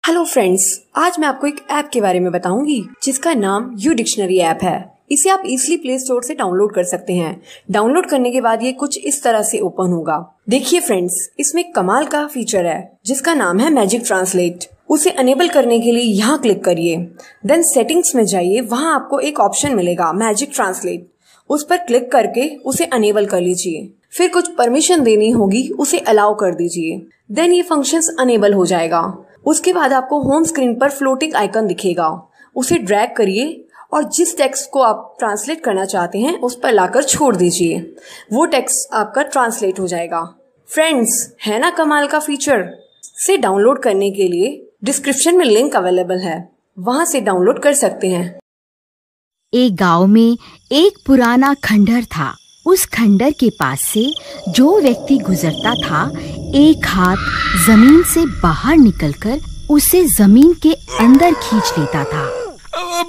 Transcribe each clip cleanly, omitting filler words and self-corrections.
Hello friends, आज मैं आपको एक ऐप के बारे में बताऊंगी जिसका नाम यू डिक्शनरी ऐप है। इसे आप इजीली प्ले स्टोर से डाउनलोड कर सकते हैं। डाउनलोड करने के बाद ये कुछ इस तरह से ओपन होगा। देखिए फ्रेंड्स, इसमें कमाल का फीचर है जिसका नाम है मैजिक ट्रांसलेट। उसे अनेबल करने के लिए यहाँ क्लिक करिए, देन सेटिंग्स में जाइए। वहाँ आपको एक ऑप्शन मिलेगा मैजिक ट्रांसलेट, उस पर क्लिक करके उसे अनेबल कर लीजिए। फिर कुछ परमिशन देनी होगी, उसे अलाउ कर दीजिए। देन ये फंक्शंस अनेबल हो जाएगा। उसके बाद आपको होम स्क्रीन पर फ्लोटिंग आइकन दिखेगा, उसे ड्रैग करिए और जिस टेक्स्ट को आप ट्रांसलेट करना चाहते हैं उस पर लाकर छोड़ दीजिए। वो टेक्स्ट आपका ट्रांसलेट हो जाएगा। फ्रेंड्स, है ना कमाल का फीचर। से डाउनलोड करने के लिए डिस्क्रिप्शन में लिंक अवेलेबल है, वहां से डाउनलोड कर सकते हैं। एक गांव में एक पुराना खंडहर था। उस खंडहर के पास से जो व्यक्ति गुजरता था, एक हाथ जमीन से बाहर निकलकर उसे जमीन के अंदर खींच लेता था।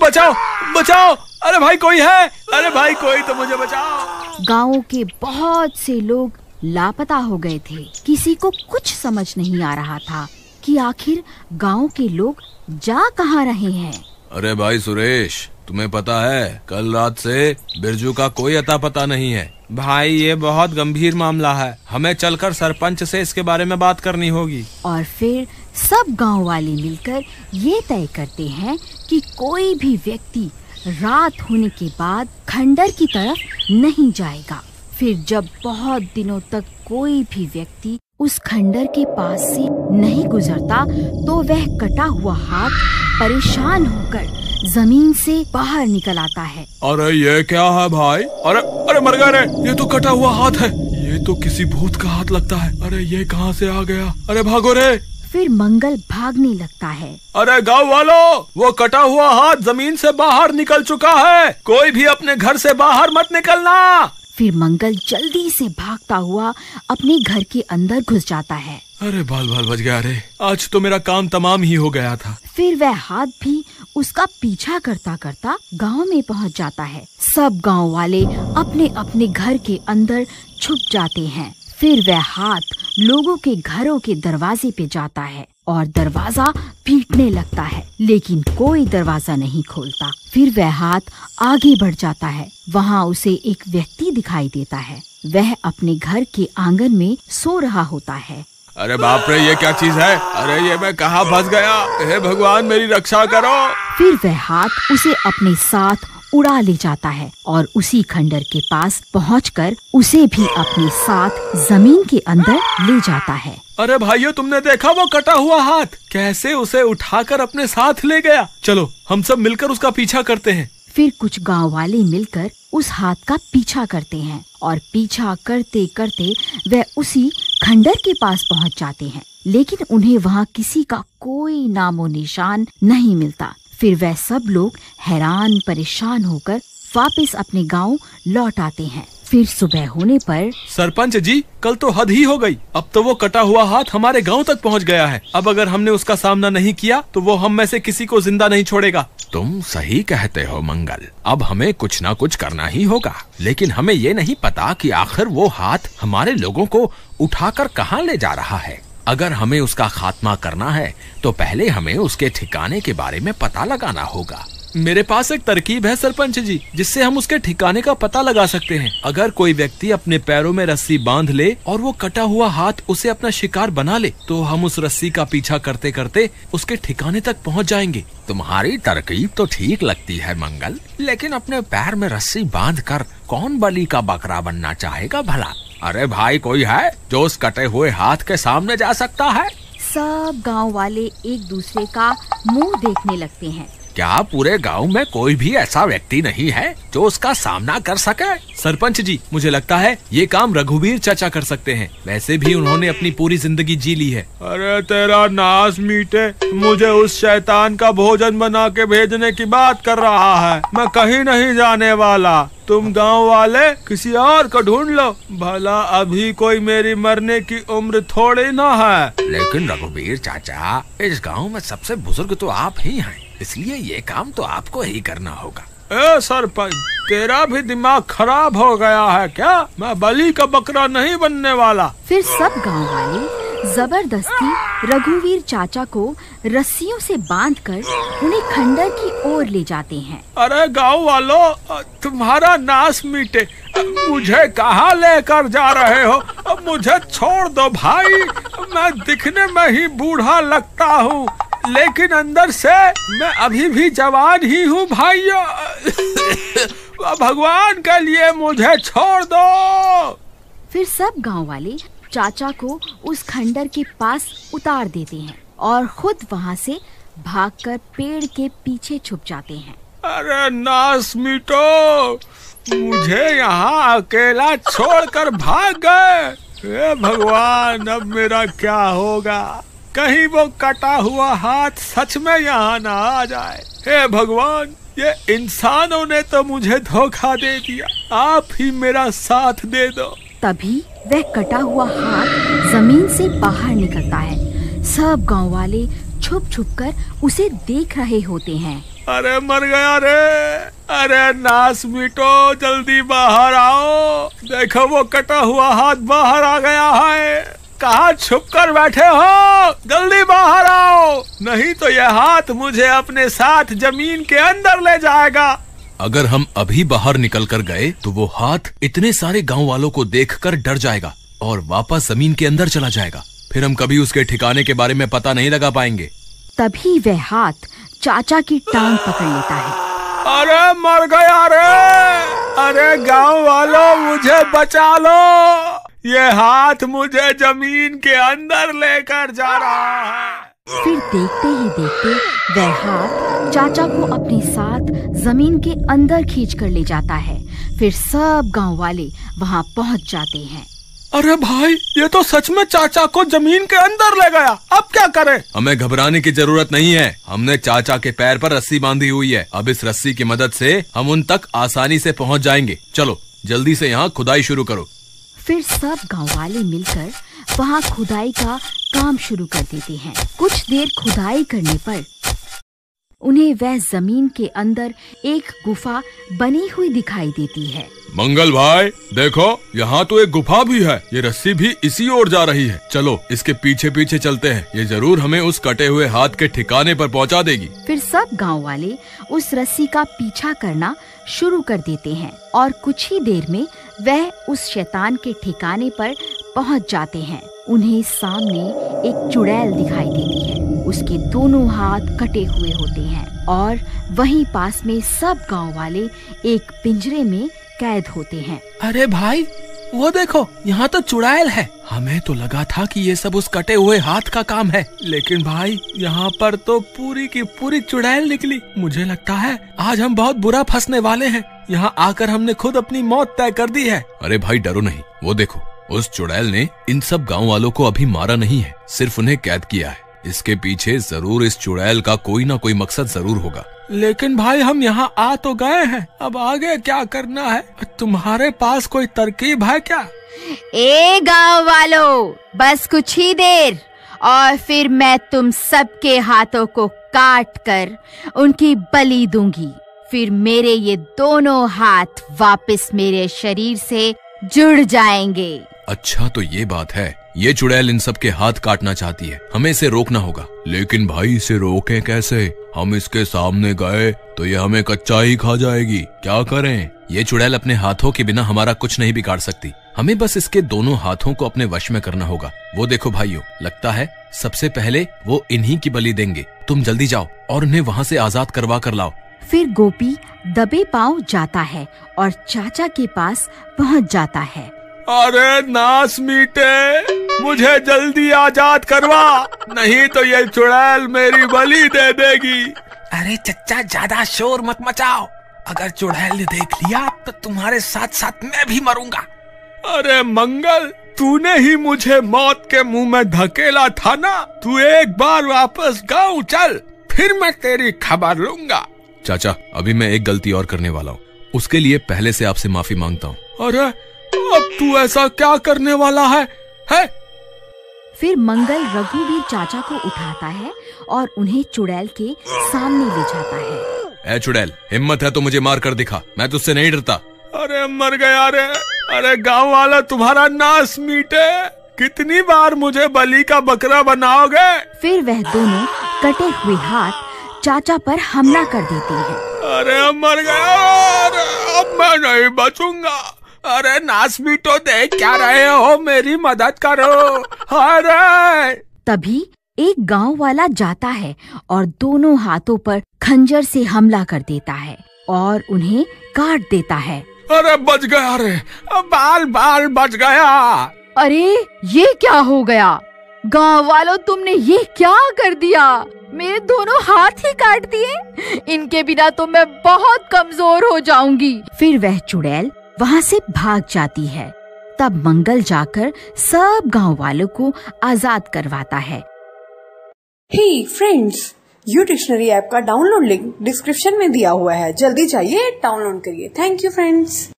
बचाओ बचाओ, अरे भाई कोई है, अरे भाई कोई तो मुझे बचाओ। गांव के बहुत से लोग लापता हो गए थे। किसी को कुछ समझ नहीं आ रहा था कि आखिर गांव के लोग जा कहाँ रहे हैं। अरे भाई सुरेश, तुम्हें पता है कल रात से बिरजू का कोई अता पता नहीं है। भाई ये बहुत गंभीर मामला है, हमें चलकर सरपंच से इसके बारे में बात करनी होगी। और फिर सब गांव वाले मिलकर ये तय करते हैं कि कोई भी व्यक्ति रात होने के बाद खंडहर की तरफ नहीं जाएगा। फिर जब बहुत दिनों तक कोई भी व्यक्ति उस खंडहर के पास से नहीं गुजरता तो वह कटा हुआ हाथ परेशान होकर जमीन से बाहर निकल आता है। अरे ये क्या है भाई? अरे अरे मर गया रे, ये तो कटा हुआ हाथ है। ये तो किसी भूत का हाथ लगता है। अरे ये कहाँ से आ गया? अरे भागो रे। फिर मंगल भागने लगता है। अरे गाँव वालों, वो कटा हुआ हाथ जमीन से बाहर निकल चुका है, कोई भी अपने घर से बाहर मत निकलना। फिर मंगल जल्दी से भागता हुआ अपने घर के अंदर घुस जाता है। अरे बाल बाल बच गया रे, आज तो मेरा काम तमाम ही हो गया था। फिर वह हाथ भी उसका पीछा करता करता गांव में पहुंच जाता है। सब गांव वाले अपने अपने घर के अंदर छुप जाते हैं। फिर वह हाथ लोगों के घरों के दरवाजे पे जाता है और दरवाजा पीटने लगता है, लेकिन कोई दरवाजा नहीं खोलता। फिर वह हाथ आगे बढ़ जाता है। वहाँ उसे एक व्यक्ति दिखाई देता है। वह अपने घर के आंगन में सो रहा होता है। अरे बाप रे, ये क्या चीज है? अरे ये मैं कहाँ फंस गया? हे भगवान, मेरी रक्षा करो। फिर वह हाथ उसे अपने साथ उड़ा ले जाता है और उसी खंडहर के पास पहुंचकर उसे भी अपने साथ जमीन के अंदर ले जाता है। अरे भाइयों, तुमने देखा वो कटा हुआ हाथ कैसे उसे उठाकर अपने साथ ले गया? चलो हम सब मिलकर उसका पीछा करते हैं। फिर कुछ गांव वाले मिलकर उस हाथ का पीछा करते हैं और पीछा करते करते वह उसी खंडहर के पास पहुंच जाते हैं, लेकिन उन्हें वहां किसी का कोई नामो निशान नहीं मिलता। फिर वह सब लोग हैरान परेशान होकर वापस अपने गांव लौट आते हैं। फिर सुबह होने पर, सरपंच जी, कल तो हद ही हो गई। अब तो वो कटा हुआ हाथ हमारे गांव तक पहुंच गया है। अब अगर हमने उसका सामना नहीं किया तो वो हम में से किसी को जिंदा नहीं छोड़ेगा। तुम सही कहते हो मंगल, अब हमें कुछ ना कुछ करना ही होगा। लेकिन हमें ये नहीं पता कि आखिर वो हाथ हमारे लोगों को उठाकर कहाँ ले जा रहा है। अगर हमें उसका खात्मा करना है तो पहले हमें उसके ठिकाने के बारे में पता लगाना होगा। मेरे पास एक तरकीब है सरपंच जी, जिससे हम उसके ठिकाने का पता लगा सकते हैं। अगर कोई व्यक्ति अपने पैरों में रस्सी बांध ले और वो कटा हुआ हाथ उसे अपना शिकार बना ले, तो हम उस रस्सी का पीछा करते करते उसके ठिकाने तक पहुंच जाएंगे। तुम्हारी तरकीब तो ठीक लगती है मंगल, लेकिन अपने पैर में रस्सी बांधकर कौन बलि का बकरा बनना चाहेगा भला? अरे भाई, कोई है जो उस कटे हुए हाथ के सामने जा सकता है? सब गांव वाले एक दूसरे का मुंह देखने लगते हैं। क्या पूरे गांव में कोई भी ऐसा व्यक्ति नहीं है जो उसका सामना कर सके? सरपंच जी, मुझे लगता है ये काम रघुवीर चाचा कर सकते हैं। वैसे भी उन्होंने अपनी पूरी जिंदगी जी ली है। अरे तेरा नास मीटे, मुझे उस शैतान का भोजन बना के भेजने की बात कर रहा है। मैं कहीं नहीं जाने वाला। तुम गांव वाले किसी और को ढूंढ लो, भला अभी कोई मेरी मरने की उम्र थोड़ी ना है। लेकिन रघुवीर चाचा, इस गांव में सबसे बुजुर्ग तो आप ही हैं, इसलिए ये काम तो आपको ही करना होगा। ए सरपंच, तेरा भी दिमाग खराब हो गया है क्या? मैं बलि का बकरा नहीं बनने वाला। फिर सब गांव वाले जबरदस्ती रघुवीर चाचा को रस्सियों से बांधकर उन्हें खंडर की ओर ले जाते हैं। अरे गांव वालों, तुम्हारा नाश मिटे, मुझे कहाँ लेकर जा रहे हो? मुझे छोड़ दो भाई, मैं दिखने में ही बूढ़ा लगता हूँ, लेकिन अंदर से मैं अभी भी जवान ही हूँ भाइयों। भगवान के लिए मुझे छोड़ दो। फिर सब गांव वाले चाचा को उस खंडर के पास उतार देते हैं और खुद वहाँ से भागकर पेड़ के पीछे छुप जाते हैं। अरे नाश मिटो, मुझे यहाँ अकेला छोड़कर भाग गए। हे भगवान, अब मेरा क्या होगा? कहीं वो कटा हुआ हाथ सच में यहाँ ना आ जाए। हे भगवान, ये इंसानों ने तो मुझे धोखा दे दिया, आप ही मेरा साथ दे दो। तभी वह कटा हुआ हाथ जमीन से बाहर निकलता है। सब गांव वाले छुप छुप कर उसे देख रहे होते हैं। अरे मर गया रे, अरे नाश मिटो, जल्दी बाहर आओ, देखो वो कटा हुआ हाथ बाहर आ गया है। कहाँ छुप कर बैठे हो? जल्दी बाहर आओ, नहीं तो यह हाथ मुझे अपने साथ जमीन के अंदर ले जाएगा। अगर हम अभी बाहर निकल कर गए तो वो हाथ इतने सारे गांव वालों को देखकर डर जाएगा और वापस जमीन के अंदर चला जाएगा। फिर हम कभी उसके ठिकाने के बारे में पता नहीं लगा पाएंगे। तभी वह हाथ चाचा की टांग पकड़ लेता है। अरे मर गया रे, अरे गांव वालों मुझे बचा लो, ये हाथ मुझे जमीन के अंदर लेकर जा रहा है। फिर देखते ही देखते वह हाथ चाचा को अपने साथ जमीन के अंदर खींच कर ले जाता है। फिर सब गांव वाले वहां पहुंच जाते हैं। अरे भाई, ये तो सच में चाचा को जमीन के अंदर ले गया, अब क्या करें? हमें घबराने की जरूरत नहीं है, हमने चाचा के पैर पर रस्सी बांधी हुई है। अब इस रस्सी की मदद से हम उन तक आसानी से पहुंच जाएंगे। चलो जल्दी से यहाँ खुदाई शुरू करो। फिर सब गांव वाले मिलकर वहाँ खुदाई का काम शुरू कर देते हैं। कुछ देर खुदाई करने पर उन्हें वह जमीन के अंदर एक गुफा बनी हुई दिखाई देती है। मंगल भाई देखो, यहाँ तो एक गुफा भी है, ये रस्सी भी इसी ओर जा रही है। चलो इसके पीछे पीछे चलते हैं, ये जरूर हमें उस कटे हुए हाथ के ठिकाने पर पहुँचा देगी। फिर सब गांव वाले उस रस्सी का पीछा करना शुरू कर देते हैं और कुछ ही देर में वह उस शैतान के ठिकाने पर पहुंच जाते हैं। उन्हें सामने एक चुड़ैल दिखाई देती है, उसके दोनों हाथ कटे हुए होते हैं और वहीं पास में सब गांव वाले एक पिंजरे में कैद होते हैं। अरे भाई, वो देखो, यहाँ तो चुड़ैल है। हमें तो लगा था कि ये सब उस कटे हुए हाथ का काम है, लेकिन भाई यहाँ पर तो पूरी की पूरी चुड़ैल निकली। मुझे लगता है आज हम बहुत बुरा फंसने वाले हैं। यहाँ आकर हमने खुद अपनी मौत तय कर दी है। अरे भाई डरो नहीं, वो देखो, उस चुड़ैल ने इन सब गांव वालों को अभी मारा नहीं है, सिर्फ उन्हें कैद किया है। इसके पीछे जरूर इस चुड़ैल का कोई ना कोई मकसद जरूर होगा। लेकिन भाई हम यहाँ आ तो गए हैं, अब आगे क्या करना है? तुम्हारे पास कोई तरकीब है क्या? ए गांव वालों, बस कुछ ही देर और फिर मैं तुम सबके हाथों को काट कर उनकी बलि दूंगी। फिर मेरे ये दोनों हाथ वापस मेरे शरीर से जुड़ जाएंगे। अच्छा तो ये बात है, ये चुड़ैल इन सब के हाथ काटना चाहती है, हमें इसे रोकना होगा। लेकिन भाई इसे रोकें कैसे? हम इसके सामने गए तो ये हमें कच्चा ही खा जाएगी, क्या करें? ये चुड़ैल अपने हाथों के बिना हमारा कुछ नहीं बिगाड़ सकती, हमें बस इसके दोनों हाथों को अपने वश में करना होगा। वो देखो भाइयों, लगता है सबसे पहले वो इन्हीं की बलि देंगे। तुम जल्दी जाओ और उन्हें वहाँ से आजाद करवा कर लाओ। फिर गोपी दबे पांव जाता है और चाचा के पास पहुँच जाता है। अरे नाश मीटे, मुझे जल्दी आजाद करवा, नहीं तो ये चुड़ैल मेरी बलि दे देगी। अरे चच्चा, ज्यादा शोर मत मचाओ, अगर चुड़ैल ने देख लिया तो तुम्हारे साथ साथ मैं भी मरूंगा। अरे मंगल, तूने ही मुझे मौत के मुंह में धकेला था ना। तू एक बार वापस गाँव चल, फिर मैं तेरी खबर लूंगा। चाचा, अभी मैं एक गलती और करने वाला हूँ, उसके लिए पहले से आपसे माफी मांगता हूँ। अरे अब तू ऐसा क्या करने वाला है? फिर मंगल रघुवीर चाचा को उठाता है और उन्हें चुड़ैल के सामने ले जाता है। ए चुड़ैल, हिम्मत है तो मुझे मार कर दिखा, मैं तुझसे नहीं डरता। अरे मर गया रे, अरे गांव वाला तुम्हारा नाश मीटे, कितनी बार मुझे बलि का बकरा बनाओगे? फिर वह दोनों कटे हुए हाथ चाचा पर हमला कर देते हैं। अरे मर गया, अरे अब मैं नहीं बचूंगा। अरे नाच भी तो देख क्या रहे हो, मेरी मदद करो। अरे तभी एक गांव वाला जाता है और दोनों हाथों पर खंजर से हमला कर देता है और उन्हें काट देता है। अरे बच गया, अरे बाल बाल बच गया। अरे ये क्या हो गया? गांव वालों, तुमने ये क्या कर दिया? मेरे दोनों हाथ ही काट दिए। इनके बिना तो मैं बहुत कमजोर हो जाऊंगी। फिर वह चुड़ैल वहाँ से भाग जाती है। तब मंगल जाकर सब गांव वालों को आजाद करवाता है। Hey friends, U dictionary app का डाउनलोड लिंक डिस्क्रिप्शन में दिया हुआ है। जल्दी जाइए, डाउनलोड करिए। Thank you friends.